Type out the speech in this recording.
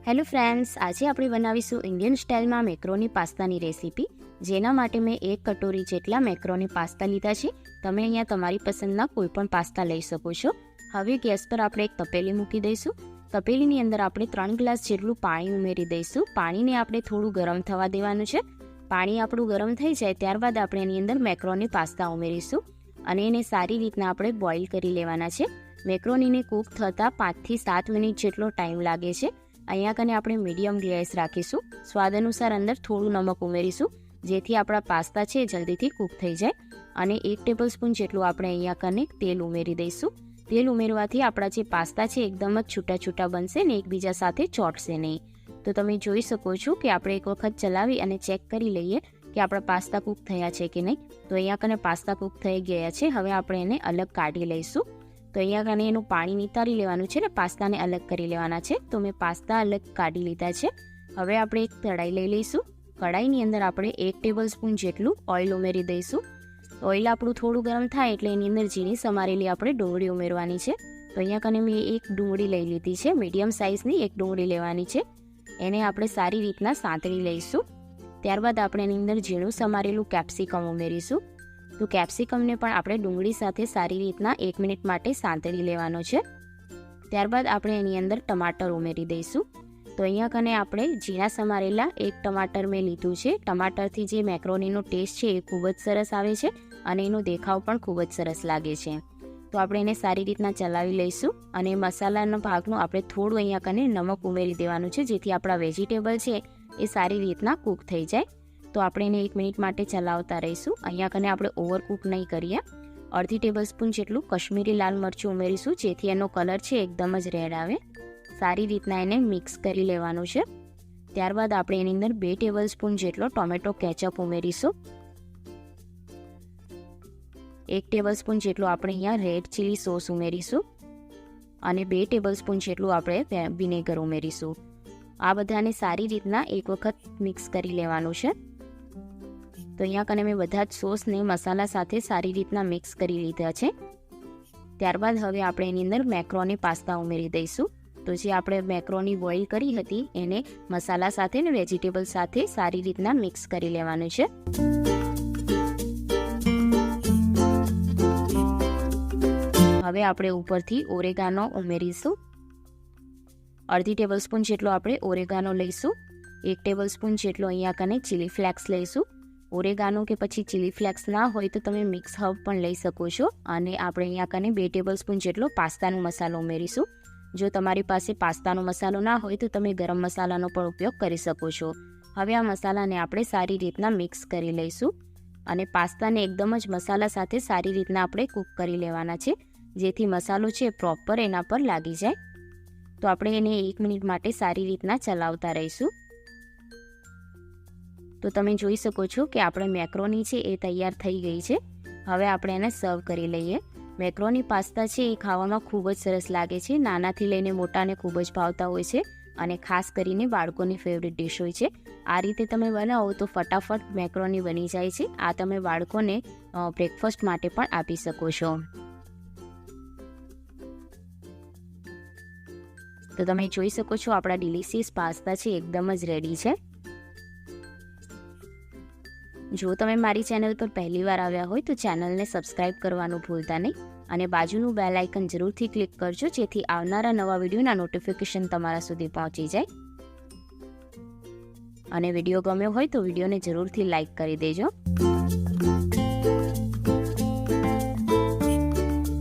Hello friends, આજે આપણે બનાવીશું ઇન્ડિયન સ્ટાઇલમાં મેક્રોની પાસ્તાની રેસીપી. જેના માટે મેં 1 કટોરી જેટલા મેક્રોની પાસ્તા લીધા છે. તમે અહીંયા તમારી પસંદના કોઈ પણ પાસ્તા લઈ શકો છો. હવે ગેસ પર આપણે એક તપેલી મૂકી દઈશું. તપેલીની અંદર આપણે 3 ગ્લાસ જેટલું પાણી ઉમેરી દઈશું. પાણીને આપણે થોડું ગરમ થવા દેવાનું છે. પાણી આપણું ગરમ થઈ જાય ત્યારબાદ આપણે એની અંદર મેક્રોની પાસ્તા ઉમેરીશું અને એને સારી રીતના આપણે બોઇલ કરી લેવાના છે. મેક્રોનીને કૂક થતાં 5 થી 7 મિનિટ જેટલો ટાઈમ લાગે છે. અહીંયા કને આપણે મીડિયમ ગેસ રાખીશું. સ્વાદ અનુસાર અંદર થોડું નમક ઉમેરીશું જેથી આપણા પાસ્તા છે જલ્દીથી કૂક થઈ જાય. અને 1 ટેબલસ્પૂન જેટલું આપણે અહીંયા કને તેલ ઉમેરી દઈશું. તેલ ઉમેરવાથી આપણા જે પાસ્તા છે એકદમ જ છૂટા છૂટા બનશે ને એકબીજા સાથે ચોંટશે નહીં. તો તમે જોઈ શકો છો કે આપણે એક વખત ચલાવી અને ચેક કરી લઈએ કે આપણા પાસ્તા કૂક થયા છે કે નહીં. તો અહીંયા કને પાસ્તા કૂક થઈ ગયા છે. હવે આપણે એને અલગ કાઢી લઈશું. તો અહીંયા કને એનું પાણી નિતારી લેવાનું છે ને પાસ્તાને અલગ કરી લેવાના છે. તો મેં પાસ્તા અલગ કાઢી લીધા છે. હવે આપણે એક કઢાઈ લઈ લઈશું. કઢાઈની અંદર આપણે 1 ટેબલસ્પૂન જેટલું ઓઇલ ઉમેરી દઈશું. ઓઇલ આપણું થોડું ગરમ થાય એટલે એની અંદર ઝીણી સમારેલી આપણે ડુંગળી ઉમેરવાની છે. તો અહીંયા કને મેં એક ડુંગળી લઈ લીધી છે. મીડિયમ સાઇઝની એક ડુંગળી લેવાની છે. એને આપણે સારી રીતના સાંતળી લઈશું. ત્યારબાદ આપણે એની અંદર ઝીણું સમારેલું કેપ્સિકમ ઉમેરીશું. તો કેપ્સિકમને પણ આપણે ડુંગળી સાથે સારી રીતના 1 મિનિટ માટે સાંતળી લેવાનો છે. ત્યારબાદ આપણે એની અંદર ટમાટર ઉમેરી દઈશું. તો અહીંયા કને આપણે ઝીણા સમારેલા 1 ટમાટર મેં લીધું છે. ટમાટરથી જે મેક્રોનીનો ટેસ્ટ છે એ ખૂબ જ સરસ આવે છે અને એનો દેખાવ પણ ખૂબ જ સરસ લાગે છે. તો આપણે એને સારી રીતના ચલાવી લઈશું અને મસાલાના ભાગનું આપણે થોડું અહીંયા કને નમક ઉમેરી દેવાનું છે જેથી આપણા વેજીટેબલ છે એ સારી રીતના કૂક થઈ જાય. તો આપણે એને 1 મિનિટ માટે ચલાવતા રહીશું. અહીંયા કને આપણે ઓવરકૂક નહીં કરીએ. અડધી ટેબલસ્પૂન જેટલું કશ્મીરી લાલ મરચું ઉમેરીશું જેથી એનો કલર છે એકદમ જ રેડ આવે. સારી રીતના એને મિક્સ કરી લેવાનું છે. ત્યારબાદ આપણે એની અંદર 2 ટેબલસ્પૂન જેટલો ટોમેટો કેચઅપ ઉમેરીશું. 1 ટેબલસ્પૂન જેટલું આપણે અહીંયા રેડ ચીલી સોસ ઉમેરીશું અને 2 ટેબલસ્પૂન જેટલું આપણે વિનેગર ઉમેરીશું. આ બધાને સારી રીતના એક વખત મિક્સ કરી લેવાનું છે. તો અહીંયા કને મેં બધા જ સોસને મસાલા સાથે સારી રીતના મિક્સ કરી લીધા છે. ત્યારબાદ હવે આપણે એની અંદર મેક્રોની પાસ્તા ઉમેરી દઈશું. તો જે આપણે મેક્રોની બોઇલ કરી હતી એને મસાલા સાથે ને વેજીટેબલ સાથે સારી રીતના મિક્સ કરી લેવાનું છે. હવે આપણે ઉપરથી ઓરેગાનો ઉમેરીશું. અડધી ટેબલસ્પૂન જેટલો આપણે ઓરેગાનો લઈશું. 1 ટેબલસ્પૂન જેટલો અહીંયા કને ચીલી ફ્લેક્સ લઈશું. ઓરેગાનો કે પછી ચીલી ફ્લેક્સ ના હોય તો તમે મિક્સ હર્બ પણ લઈ શકો છો. અને આપણે અહીંયા કને 2 ટેબલસ્પૂન જેટલો પાસ્તાનો મસાલો ઉમેરીશું. જો તમારી પાસે પાસ્તાનો મસાલો ના હોય તો તમે ગરમ મસાલાનો પણ ઉપયોગ કરી શકો છો. હવે આ મસાલાને આપણે સારી રીતના મિક્સ કરી લઈશું અને પાસ્તાને એકદમ જ મસાલા સાથે સારી રીતના આપણે કૂક કરી લેવાના છે જેથી મસાલો છે પ્રોપર એના પર લાગી જાય. તો આપણે એને 1 મિનિટ માટે સારી રીતના ચલાવતા રહીશું. તો તમે જોઈ શકો છો કે આપણે મેક્રોની છે એ તૈયાર થઈ ગઈ છે. હવે આપણે એને સર્વ કરી લઈએ. મેક્રોની પાસ્તા છે એ ખાવામાં ખૂબ જ સરસ લાગે છે. નાનાથી લઈને મોટાને ખૂબ જ ભાવતા હોય છે અને ખાસ કરીને બાળકોની ફેવરિટ ડિશ હોય છે. આ રીતે તમે બનાવો તો ફટાફટ મેક્રોની બની જાય છે. આ તમે બાળકોને બ્રેકફાસ્ટ માટે પણ આપી શકો છો. તો તમે જોઈ શકો છો આપણા ડિલિશિયસ પાસ્તા છે એકદમ જ રેડી છે. જો તમે મારી ચેનલ પર પહેલીવાર આવ્યા હોય તો ચેનલને સબસ્ક્રાઇબ કરવાનું ભૂલતા નહીં અને બાજુનું બેલ આઇકન જરૂરથી ક્લિક કરજો જેથી આવનારા નવા વિડીયોના નોટિફિકેશન તમારા સુધી પહોંચી જાય. અને વિડીયો ગમ્યો હોય તો વિડીયોને જરૂરથી લાઇક કરી દેજો.